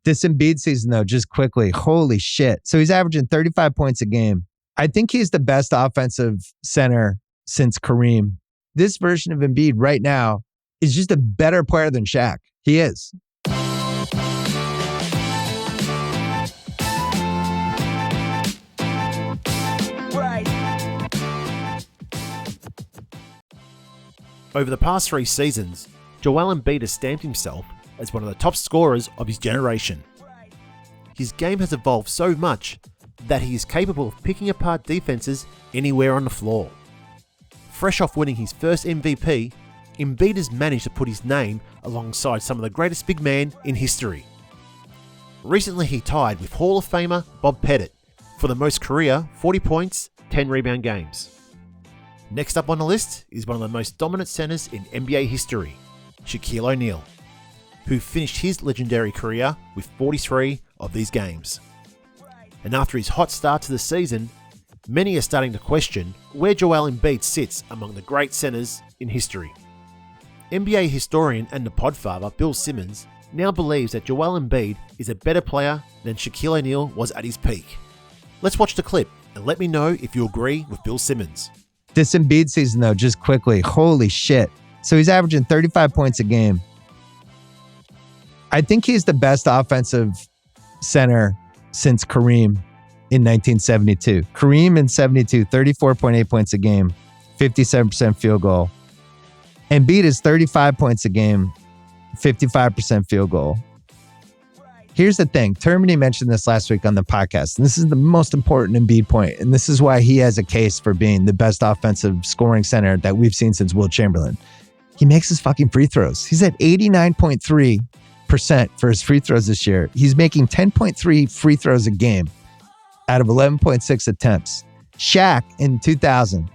This Embiid season, though, just quickly, holy shit. So he's averaging 35 points a game. I think he's the best offensive center since Kareem. This version of Embiid right now is just a better player than Shaq. He is. Over the past 3 seasons, Joel Embiid has stamped himself as one of the top scorers of his generation. His game has evolved so much that he is capable of picking apart defenses anywhere on the floor. Fresh off winning his first MVP, Embiid has managed to put his name alongside some of the greatest big men in history. Recently he tied with Hall of Famer Bob Pettit for the most career 40 points, 10 rebound games. Next up on the list is one of the most dominant centers in NBA history, Shaquille O'Neal, who finished his legendary career with 43 of these games. And after his hot start to the season, many are starting to question where Joel Embiid sits among the great centers in history. NBA historian and the podfather Bill Simmons now believes that Joel Embiid is a better player than Shaquille O'Neal was at his peak. Let's watch the clip and let me know if you agree with Bill Simmons. This Embiid season, though, just quickly, holy shit. So he's averaging 35 points a game. I think he's the best offensive center since Kareem in 1972. Kareem in 72, 34.8 points a game, 57% field goal. Embiid is 35 points a game, 55% field goal. Here's the thing. Termini mentioned this last week on the podcast, and this is the most important Embiid point, and this is why he has a case for being the best offensive scoring center that we've seen since Wilt Chamberlain. He makes his fucking free throws. He's at 89.3% for his free throws this year. He's making 10.3 free throws a game out of 11.6 attempts. Shaq in 2000.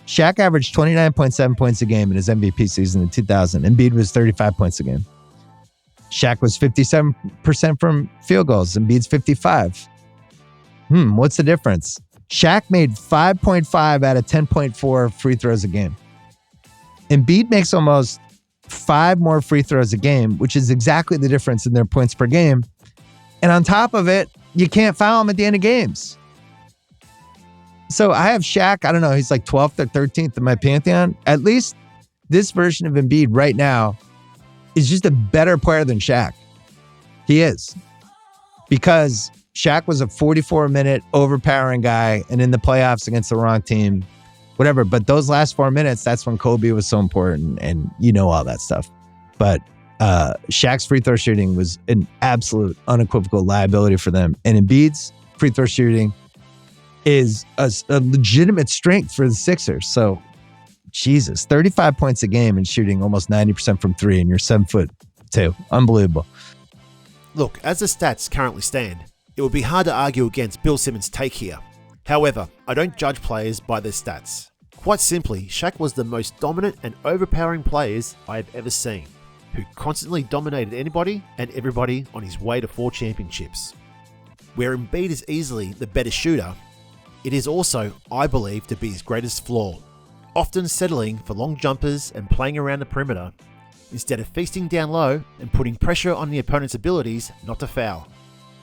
Shaq averaged 29.7 points a game in his MVP season in 2000. Embiid was 35 points a game. Shaq was 57% from field goals. Embiid's 55. What's the difference? Shaq made 5.5 out of 10.4 free throws a game. Embiid makes almost 5 more free throws a game, which is exactly the difference in their points per game. And on top of it, you can't foul him at the end of games. So I have Shaq, I don't know, he's like 12th or 13th in my pantheon. At least this version of Embiid right now is just a better player than Shaq. He is. Because Shaq was a 44-minute overpowering guy, and in the playoffs against the wrong team, whatever. But those last 4 minutes, that's when Kobe was so important, and you know all that stuff. But Shaq's free throw shooting was an absolute unequivocal liability for them. And Embiid's free throw shooting is a legitimate strength for the Sixers. So, Jesus, 35 points a game and shooting almost 90% from 3, and you're 7'2". Unbelievable. Look, as the stats currently stand, it would be hard to argue against Bill Simmons' take here. However, I don't judge players by their stats. Quite simply, Shaq was the most dominant and overpowering players I have ever seen, who constantly dominated anybody and everybody on his way to 4 championships. Where Embiid is easily the better shooter, it is also, I believe, to be his greatest flaw, often settling for long jumpers and playing around the perimeter, instead of feasting down low and putting pressure on the opponent's abilities not to foul.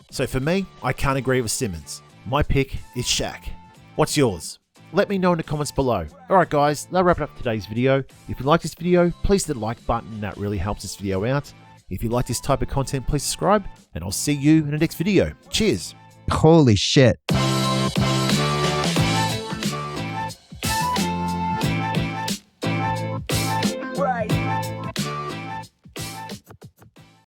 So for me, I can't agree with Simmons. My pick is Shaq. What's yours? Let me know in the comments below. Alright guys, that'll wrap up today's video. If you like this video, please hit the like button, that really helps this video out. If you like this type of content, please subscribe, and I'll see you in the next video. Cheers! Holy shit. Right.